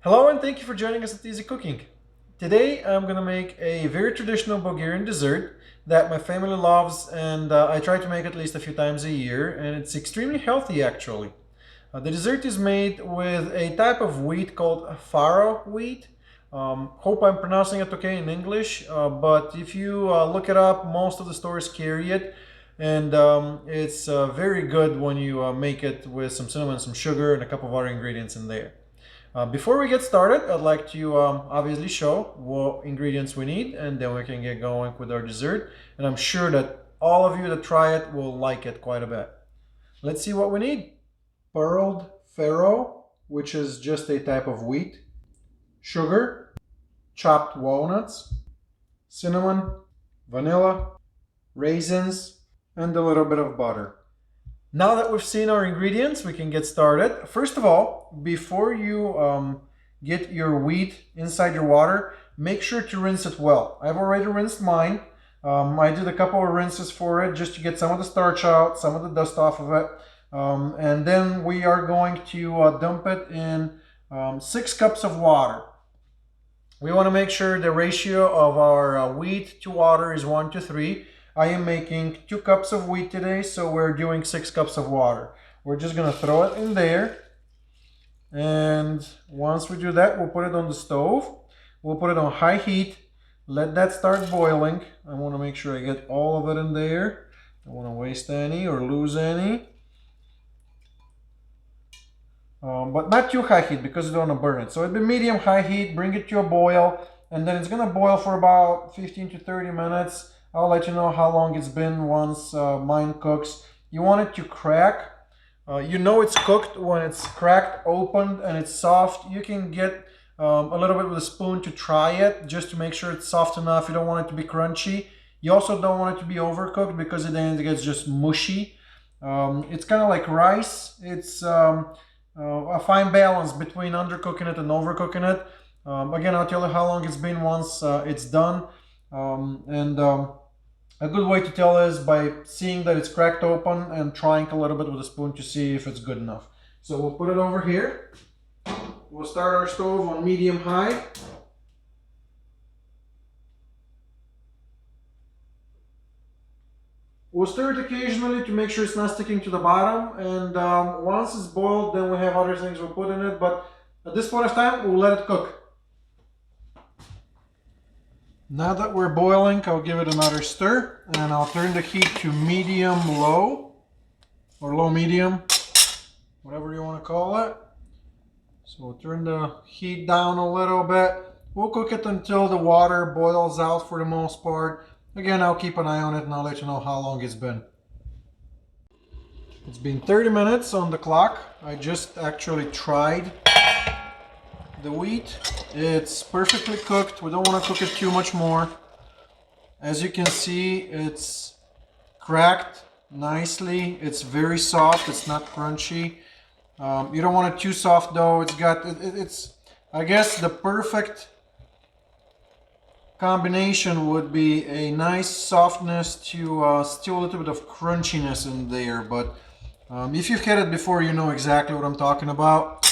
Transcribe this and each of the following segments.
Hello and thank you for joining us at Easy Cooking. Today I'm going to make a very traditional Bulgarian dessert that my family loves and I try to make at least a few times a year, and it's extremely healthy actually. The dessert is made with a type of wheat called Farro wheat. Hope I'm pronouncing it okay in English, but if you look it up, most of the stores carry it, and it's very good when you make it with some cinnamon, some sugar, and a couple of other ingredients in there. Before we get started, I'd like to obviously show what ingredients we need, and then we can get going with our dessert. And I'm sure that all of you that try it will like it quite a bit. Let's see what we need. Pearled farro, which is just a type of wheat. Sugar, chopped walnuts, cinnamon, vanilla, raisins, and a little bit of butter. Now that we've seen our ingredients, we can get started. First of all, before you get your wheat inside your water, make sure to rinse it well. I've already rinsed mine. I did a couple of rinses for it just to get some of the starch out, some of the dust off of it. And then we are going to dump it in 6 cups of water. We want to make sure the ratio of our wheat to water is 1 to 3. I am making 2 cups of wheat today, so we're doing 6 cups of water. We're just going to throw it in there. And once we do that, we'll put it on the stove. We'll put it on high heat. Let that start boiling. I want to make sure I get all of it in there. I don't want to waste any or lose any. But not too high heat because you don't want to burn it. So it'll be medium high heat, bring it to a boil, and then it's going to boil for about 15 to 30 minutes. I'll let you know how long it's been once mine cooks. You want it to crack. You know it's cooked when it's cracked open and it's soft. You can get a little bit with a spoon to try it just to make sure it's soft enough. You don't want it to be crunchy. You also don't want it to be overcooked because then it gets just mushy. It's kind of like rice. It's a fine balance between undercooking it and overcooking it. Again, I'll tell you how long it's been once it's done. A good way to tell is by seeing that it's cracked open and trying a little bit with a spoon to see if it's good enough. So we'll put it over here. We'll start our stove on medium high. We'll stir it occasionally to make sure it's not sticking to the bottom, and once it's boiled, then we have other things we'll put in it, but at this point of time, we'll let it cook. Now that we're boiling, I'll give it another stir, and I'll turn the heat to medium-low, or low-medium, whatever you want to call it. So we'll turn the heat down a little bit. We'll cook it until the water boils out for the most part. Again, I'll keep an eye on it and I'll let you know how long it's been. It's been 30 minutes on the clock. I just actually tried the wheat. It's perfectly cooked. We don't want to cook it too much more. As you can see, it's cracked nicely. It's very soft. It's not crunchy. You don't want it too soft though. It's I guess the perfect combination would be a nice softness to still a little bit of crunchiness in there, but if you've had it before, you know exactly what I'm talking about.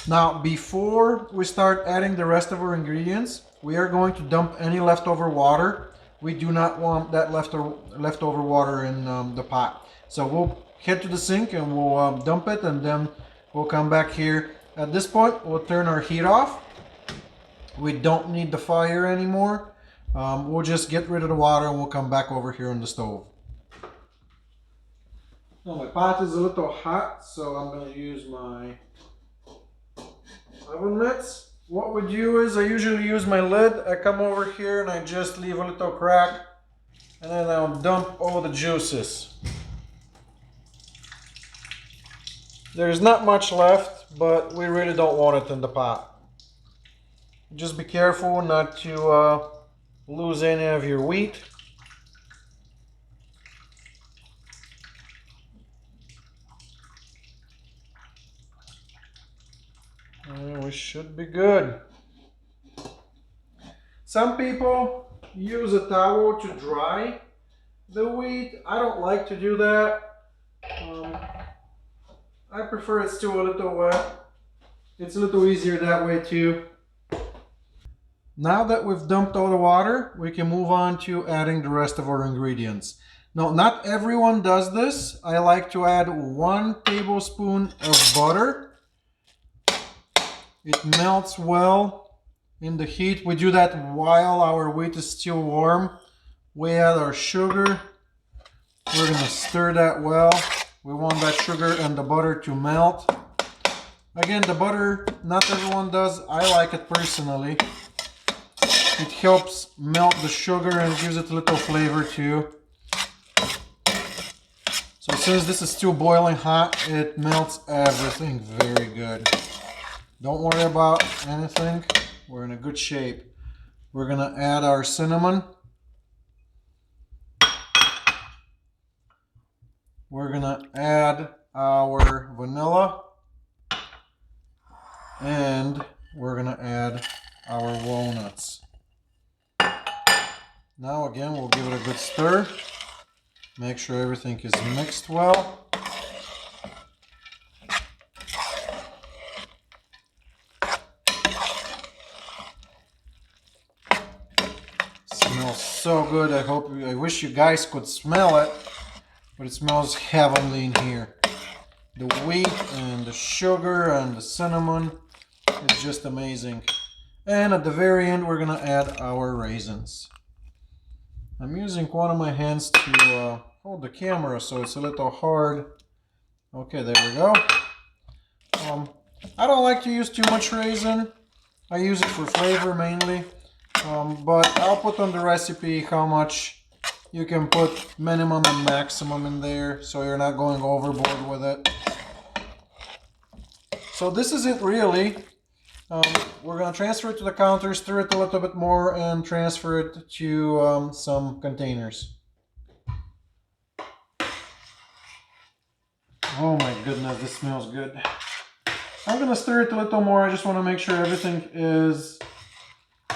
Now, before we start adding the rest of our ingredients, we are going to dump any leftover water. We do not want that leftover water in the pot. So we'll head to the sink and we'll dump it, and then we'll come back here. At this point, we'll turn our heat off. We don't need the fire anymore. We'll just get rid of the water and we'll come back over here on the stove. Now my pot is a little hot, so I'm going to use my oven mitts. What we do is I usually use my lid. I come over here and I just leave a little crack, and then I'll dump all the juices. There's not much left, but we really don't want it in the pot. Just be careful not to lose any of your wheat. And we should be good. Some people use a towel to dry the wheat. I don't like to do that. I prefer it still a little wet. It's a little easier that way too. Now that we've dumped all the water, we can move on to adding the rest of our ingredients. Now, not everyone does this. I like to add 1 tablespoon of butter. It melts well in the heat. We do that while our wheat is still warm. We add our sugar. We're gonna stir that well. We want that sugar and the butter to melt. Again, the butter, not everyone does. I like it personally. It helps melt the sugar and gives it a little flavor too. So since this is still boiling hot, it melts everything very good. Don't worry about anything. We're in a good shape. We're gonna add our cinnamon. We're gonna add our vanilla. And we're gonna add our walnuts. Now again, we'll give it a good stir. Make sure everything is mixed well. Smells so good. I wish you guys could smell it, but it smells heavenly in here. The wheat and the sugar and the cinnamon, it's just amazing. And at the very end, we're gonna add our raisins. I'm using one of my hands to hold the camera, so it's a little hard. Okay, there we go. I don't like to use too much raisin. I use it for flavor mainly. But I'll put on the recipe how much you can put minimum and maximum in there, so you're not going overboard with it. So this is it really. We're going to transfer it to the counter, stir it a little bit more, and transfer it to some containers. Oh my goodness, this smells good. I'm going to stir it a little more. I just want to make sure everything is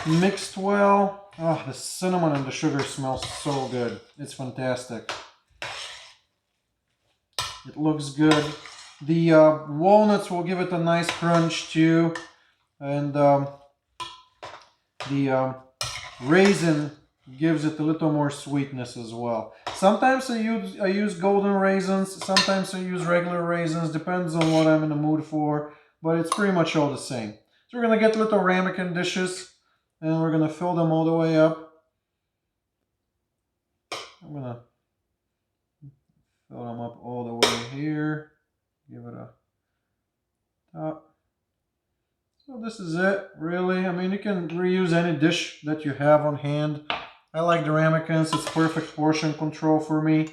mixed well. Oh, the cinnamon and the sugar smells so good. It's fantastic. It looks good. The walnuts will give it a nice crunch too. And the raisin gives it a little more sweetness as well. Sometimes I use golden raisins, sometimes I use regular raisins, depends on what I'm in the mood for, but it's pretty much all the same. So we're going to get little ramekin dishes, and we're going to fill them all the way up. I'm going to fill them up all the way here, give it a top. So this is it, really. I mean, you can reuse any dish that you have on hand. I like the ramekins. It's perfect portion control for me.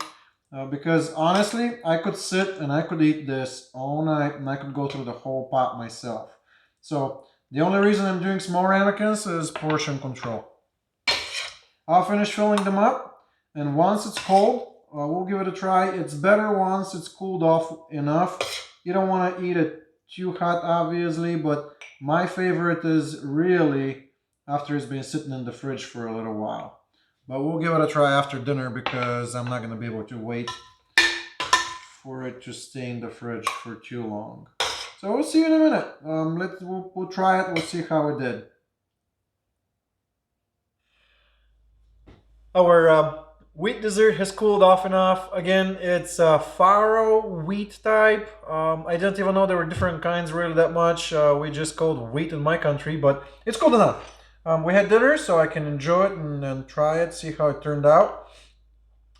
Because honestly, I could sit and I could eat this all night and I could go through the whole pot myself. So the only reason I'm doing small ramekins is portion control. I'll finish filling them up. And once it's cold, we'll give it a try. It's better once it's cooled off enough. You don't want to eat it too hot, obviously, but my favorite is really after it's been sitting in the fridge for a little while. But we'll give it a try after dinner because I'm not going to be able to wait for it to stay in the fridge for too long. So we'll see you in a minute. We'll try it. We'll see how it did. Our wheat dessert has cooled off enough. Again, it's a Farro wheat type. I didn't even know there were different kinds really that much. We just called wheat in my country, but it's cold enough. We had dinner, so I can enjoy it and try it, see how it turned out.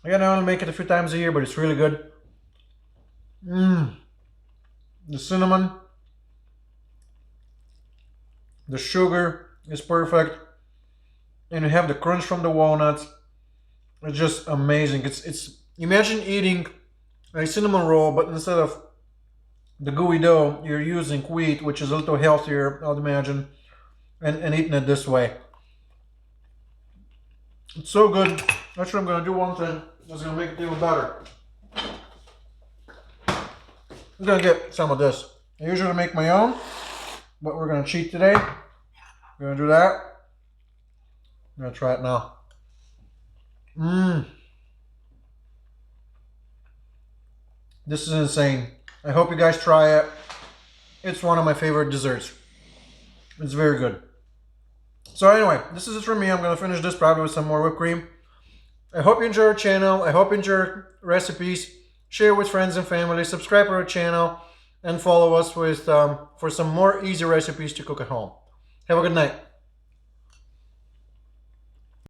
Again, I only make it a few times a year, but it's really good. The cinnamon, the sugar is perfect, and you have the crunch from the walnuts. It's just amazing. It's imagine eating a cinnamon roll, but instead of the gooey dough, you're using wheat, which is a little healthier, I would imagine, and eating it this way. It's so good. Actually, I'm going to do one thing that's going to make it even better. I'm going to get some of this. I usually make my own, but we're going to cheat today. We're going to do that. I'm going to try it now. This is insane. I hope you guys try it. It's one of my favorite desserts. It's very good. So anyway, this is it from me. I'm going to finish this probably with some more whipped cream. I hope you enjoy our channel. I hope you enjoy our recipes. Share with friends and family. Subscribe to our channel. And follow us with for some more easy recipes to cook at home. Have a good night.